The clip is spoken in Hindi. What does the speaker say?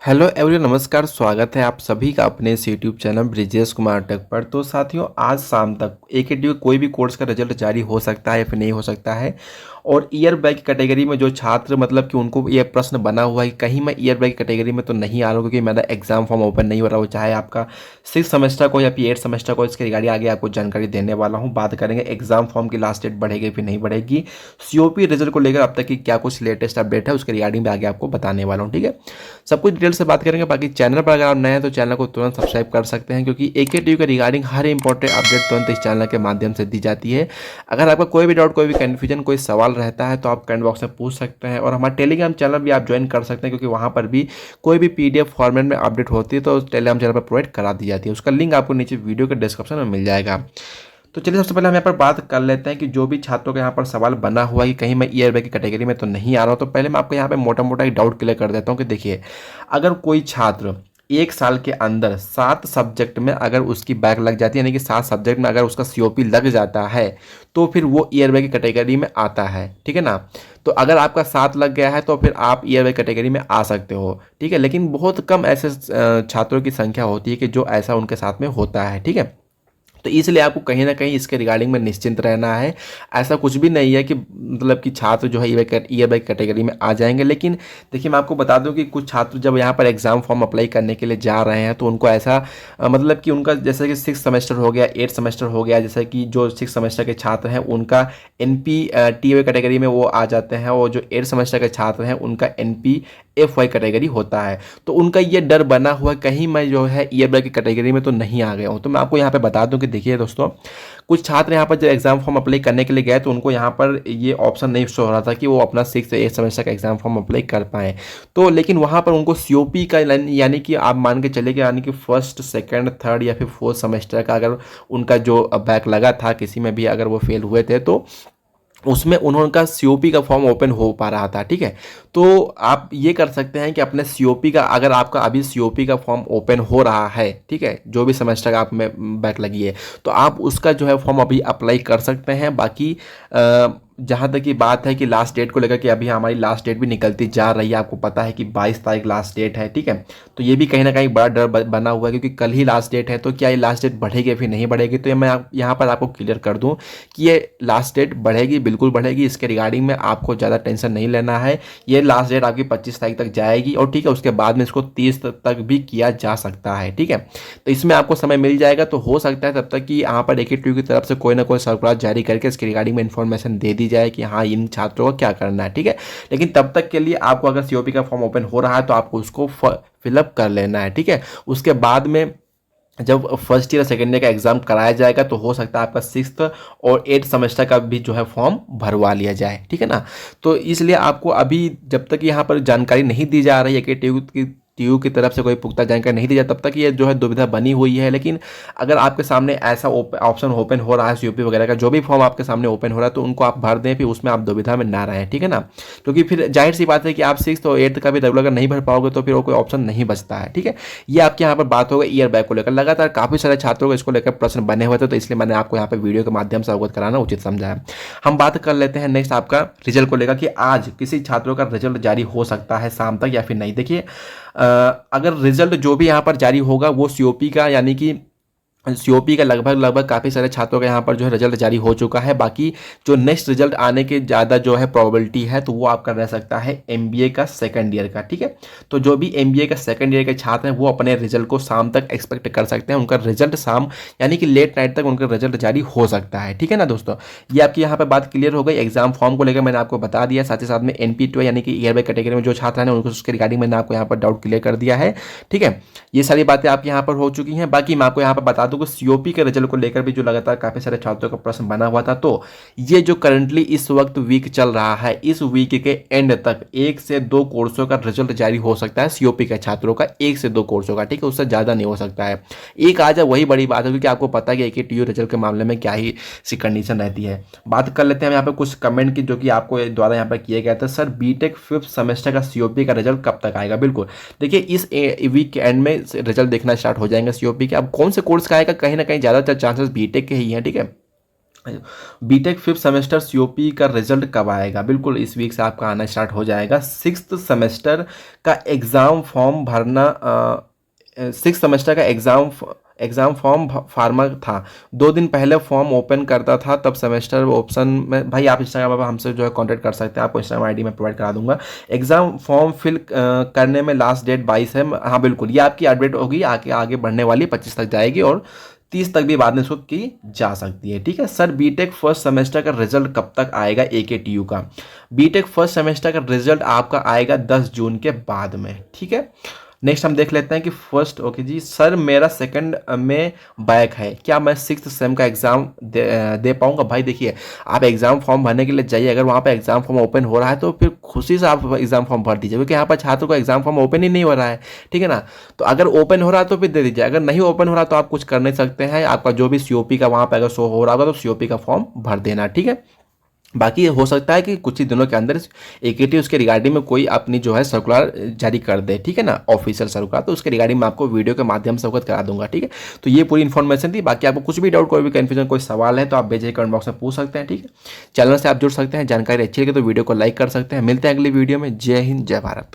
हेलो एवरीवन, नमस्कार। स्वागत है आप सभी का अपने इस YouTube channel Brijesh Kumar tech पर। तो साथियों, आज शाम तक एकेडमी कोई भी कोर्स का रिजल्ट जारी हो सकता है या फिर नहीं हो सकता है। और ईयर बैक कैटेगरी में जो छात्र मतलब कि उनको ये प्रश्न बना हुआ है कि कहीं मैं ईयर बैक कैटेगरी में तो नहीं आ रहा हूँ क्योंकि मेरा एग्जाम फॉर्म ओपन नहीं हो रहा हो, चाहे आपका 6 सेमेस्टर को या फिर 8 सेमेस्टर को। इसके रिगार्डिंग आगे आपको जानकारी देने वाला हूँ। बात करेंगे एग्जाम फॉर्म की लास्ट डेट बढ़ेगी फिर नहीं बढ़ेगी, सीओपी रिजल्ट को लेकर अब तक की क्या कुछ लेटेस्ट अपडेट है उसके रिगार्डिंग भी आगे आपको बताने वाला हूँ। ठीक है, सब कुछ डिटेल से बात करेंगे। बाकी चैनल पर अगर आप नए हैं तो चैनल को तुरंत सब्सक्राइब कर सकते हैं क्योंकि एकेटीयू के रिगार्डिंग हर इंपॉर्टेंट अपडेट तुरंत इस चैनल के माध्यम से दी जाती है। अगर आपका कोई भी डाउट, कोई भी कन्फ्यूजन, कोई सवाल रहता है तो आप कमेंट बॉक्स में पूछ सकते हैं। और हमारे टेलीग्राम चैनल भी आप ज्वाइन कर सकते हैं क्योंकि वहाँ पर भी कोई भी पीडीएफ फॉर्मेट में अपडेट होती है तो टेलीग्राम चैनल पर प्रोवाइड करा दी जाती है। उसका लिंक आपको नीचे वीडियो के डिस्क्रिप्शन में मिल जाएगा। तो चलिए सबसे पहले हम यहाँ पर बात कर लेते हैं कि जो भी छात्रों का यहाँ पर सवाल बना हुआ है कि कहीं मैं ईयर बैक की कैटेगरी में तो नहीं आ रहा हूँ। तो पहले मैं आपको यहाँ पे मोटा मोटा एक डाउट क्लियर कर देता हूँ कि देखिए, अगर कोई छात्र 1 साल के अंदर 7 सब्जेक्ट में अगर उसकी बैक लग जाती है, यानी कि 7 सब्जेक्ट में अगर उसका सीओपी लग जाता है तो फिर वो ईयर बैक की कैटेगरी में आता है। ठीक है ना। तो अगर आपका 7 लग गया है तो फिर आप ईयर बैक कैटेगरी में आ सकते हो। ठीक है, लेकिन बहुत कम ऐसे छात्रों की संख्या होती है कि जो ऐसा उनके साथ में होता है। ठीक है, तो इसलिए आपको कहीं ना कहीं इसके रिगार्डिंग में निश्चिंत रहना है। ऐसा कुछ भी नहीं है कि मतलब कि छात्र जो है ईयर बैक कैटेगरी में आ जाएंगे। लेकिन देखिए, मैं आपको बता दूं कि कुछ छात्र जब यहाँ पर एग्जाम फॉर्म अप्लाई करने के लिए जा रहे हैं तो उनको ऐसा मतलब कि उनका जैसे कि 6 सेमेस्टर हो गया, 8 सेमेस्टर हो गया, जैसे कि जो 6 सेमेस्टर के छात्र हैं उनका एनपी टीए कैटेगरी में वो आ जाते हैं, और जो 8 सेमेस्टर के छात्र हैं उनका एनपी एफ वाई कैटेगरी होता है। तो उनका ये डर बना हुआ कहीं मैं जो है ईयर बैक की कैटेगरी में तो नहीं आ गया हूँ। तो मैं आपको यहाँ पे बता दूं कि देखिए दोस्तों, कुछ छात्र यहाँ पर जब एग्जाम फॉर्म अप्लाई करने के लिए गए तो उनको यहाँ पर ये ऑप्शन नहीं शो हो रहा था कि वो अपना 6 से 8 सेमेस्टर का एग्जाम फॉर्म अप्लाई कर पाएँ। तो लेकिन वहाँ पर उनको सीओपी का यानी कि आप मान के चले कि यानी कि फर्स्ट, सेकंड, थर्ड या फिर फोर्थ सेमेस्टर का अगर उनका जो बैक लगा था, किसी में भी अगर वो फेल हुए थे तो उसमें उनका सीओपी का फॉर्म ओपन हो पा रहा था। ठीक है, तो आप ये कर सकते हैं कि अपने सीओपी का, अगर आपका अभी सीओपी का फॉर्म ओपन हो रहा है, ठीक है, जो भी सेमेस्टर का आप में बैक लगी है, तो आप उसका जो है फॉर्म अभी अप्लाई कर सकते हैं। बाकी जहाँ तक की बात है कि लास्ट डेट को लेकर कि अभी हमारी लास्ट डेट भी निकलती जा रही है, आपको पता है कि 22 तारीख लास्ट डेट है। ठीक है, तो ये भी कहीं ना कहीं बड़ा डर बना हुआ है क्योंकि कल ही लास्ट डेट है। तो क्या ये लास्ट डेट बढ़ेगी या फिर नहीं बढ़ेगी? तो ये मैं यहाँ पर आपको क्लियर कर दूँ कि ये लास्ट डेट बढ़ेगी, बिल्कुल बढ़ेगी। इसके रिगार्डिंग में आपको ज़्यादा टेंशन नहीं लेना है। ये लास्ट डेट आपकी 25 तारीख तक जाएगी और ठीक है, उसके बाद में इसको 30 तक भी किया जा सकता है। ठीक है, तो इसमें आपको समय मिल जाएगा। तो हो सकता है तब तक कि यहाँ पर एकेटीयू की तरफ से कोई ना कोई सर्कुलर जारी करके इसके रिगार्डिंग में इन्फॉर्मेशन दे दी जाए कि हाँ, इन छात्रों को क्या करना है। ठीक है, लेकिन तब तक के लिए आपको अगर सीओपी का फॉर्म ओपन हो रहा है तो आपको उसको फिलअप कर लेना है। ठीक है, उसके बाद में जब फर्स्ट ईयर सेकेंड ईयर का एग्जाम कराया जाएगा तो हो सकता है आपका 6th और 8th सेमेस्टर का भी जो है फॉर्म भरवा लिया जाए। ठीक है ना। तो इसलिए आपको अभी जब तक यहाँ पर जानकारी नहीं दी जा रही है कि टीयू की तरफ से कोई पुख्ता जानकारी नहीं दी जाए, तब तक ये जो है दुविधा बनी हुई है। लेकिन अगर आपके सामने ऐसा ऑप्शन ओपन हो रहा है सीओपी वगैरह का, जो भी फॉर्म आपके सामने ओपन हो रहा है तो उनको आप भर दें, फिर उसमें आप दुविधा में ना रहें। ठीक है ना, क्योंकि फिर जाहिर सी बात है कि आप 6th और 8th का भी रेगुलर नहीं भर पाओगे तो फिर वो कोई ऑप्शन नहीं बचता है। ठीक है, ये आपके यहाँ पर बात होगा ईयर बैक को लेकर। लगातार काफ़ी सारे छात्रों को इसको लेकर प्रश्न बने हुए थे, तो इसलिए मैंने आपको यहाँ पर वीडियो के माध्यम से अवगत कराना उचित समझा है। हम बात कर लेते हैं नेक्स्ट आपका रिजल्ट को लेकर कि आज किसी छात्रों का रिजल्ट जारी हो सकता है शाम तक या फिर नहीं। देखिए, अगर रिजल्ट जो भी यहाँ पर जारी होगा वो सीओपी का, यानी कि सीओपी का लगभग काफ़ी सारे छात्रों का यहाँ पर जो है रिजल्ट जारी हो चुका है। बाकी जो नेक्स्ट रिजल्ट आने के ज़्यादा जो है प्रोबेबिलिटी है तो वो आपका रह सकता है एमबीए का सेकंड ईयर का। ठीक है, तो जो भी एमबीए का सेकंड ईयर के छात्र हैं वो अपने रिजल्ट को शाम तक एक्सपेक्ट कर सकते हैं। उनका रिजल्ट शाम यानी कि लेट नाइट तक उनका रिजल्ट जारी हो सकता है। ठीक है ना दोस्तों, ये आपकी यहाँ पर बात क्लियर हो गई। एग्जाम फॉर्म को लेकर मैंने आपको बता दिया, साथ ही साथ में एनपी2 यानी कि ईयर बाय कैटेगरी में जो छात्र हैं उनको उसके रिगार्डिंग मैंने आपको यहाँ पर डाउट क्लियर कर दिया है। ठीक है, ये सारी बातें आपकी यहाँ पर हो चुकी हैं। बाकी मैं आपको यहाँ पर बता दूँ कि सीओपी के रिजल्ट को लेकर भी जो लगातार काफी सारे छात्रों का प्रश्न बना हुआ था, तो ये जो करंटली इस वक्त वीक चल रहा है, इस वीक के एंड तक 1 से 2 कोर्सों का रिजल्ट जारी हो सकता है सीओपी के छात्रों का, 1 से 2 कोर्सों का। ठीक है, उससे ज्यादा नहीं हो सकता है। एक आ जाए वही बड़ी बात है, क्योंकि आपको पता है कि एकेटीयू रिजल्ट के मामले में क्या ही सी कंडीशन रहती है। बात कर लेते हैं यहाँ पे कुछ कमेंट की जो कि आपको द्वारा यहाँ पर किए गए थे। सर, बीटेक 5th सेमेस्टर का सीओपी का रिजल्ट कब तक आएगा? बिल्कुल, देखिए इस वीक के एंड में रिजल्ट देखना स्टार्ट हो जाएंगे सीओपी के। अब कौन से कोर्स का आएगा, कहीं ना कहीं ज्यादातर चांसेस बीटेक के ही हैं। ठीक है, बीटेक फिफ्थ सेमेस्टर सीओपी का रिजल्ट कब आएगा? बिल्कुल इस वीक से आपका आना स्टार्ट हो जाएगा। सिक्स्थ सेमेस्टर का एग्ज़ाम फॉर्म भरना, सिक्स सेमेस्टर का एग्ज़ाम फॉर्म फार्मा था, 2 दिन पहले फॉर्म ओपन करता था तब सेमेस्टर ऑप्शन में। भाई आप इंस्टाग्राम पर हमसे जो है कांटेक्ट कर सकते हैं, आपको इंस्टाग्राम आईडी मैं प्रोवाइड करा दूंगा। एग्ज़ाम फॉर्म फिल करने में लास्ट डेट 22 है। हाँ बिल्कुल, ये आपकी अपडेट होगी, आगे आगे बढ़ने वाली 25 तक जाएगी और 30 तक भी बाद में इसको की जा सकती है। ठीक है सर, बीटेक फर्स्ट सेमेस्टर का रिजल्ट कब तक आएगा AKTU का? बीटेक फर्स्ट सेमेस्टर का रिजल्ट आपका आएगा 10 जून के बाद में। ठीक है, नेक्स्ट हम देख लेते हैं कि फर्स्ट, ओके जी सर मेरा सेकंड में बैक है, क्या मैं सिक्स सेम का एग्ज़ाम दे पाऊंगा? भाई देखिए, आप एग्ज़ाम फॉर्म भरने के लिए जाइए, अगर वहाँ पे एग्ज़ाम फॉर्म ओपन हो रहा है तो फिर खुशी से आप एग्ज़ाम फॉर्म भर दीजिए, क्योंकि यहाँ पर छात्र को एग्ज़ाम फॉर्म ओपन ही नहीं हो रहा है। ठीक है ना, तो अगर ओपन हो रहा है तो फिर दे दीजिए, अगर नहीं ओपन हो रहा तो आप कुछ कर नहीं सकते हैं। आपका जो भी COP का वहाँ पर अगर शो हो रहा होगा तो COP का फॉर्म भर देना। ठीक है, बाकी हो सकता है कि कुछ ही दिनों के अंदर AKT उसके रिगार्डिंग में कोई अपनी जो है सर्कुलर जारी कर दे। ठीक है ना, ऑफिशियल सर्कुलर, तो उसके रिगार्डिंग मैं आपको वीडियो के माध्यम से अवगत करा दूंगा। ठीक है, तो ये पूरी इन्फॉर्मेशन थी। बाकी आपको कुछ भी डाउट, कोई भी कन्फ्यूजन, कोई सवाल है तो आप बेझिझक कमेंट बॉक्स में पूछ सकते हैं। ठीक है, चैनल से आप जुड़ सकते हैं, जानकारी अच्छी लगे तो वीडियो को लाइक कर सकते हैं। मिलते हैं अगली वीडियो में। जय हिंद, जय भारत।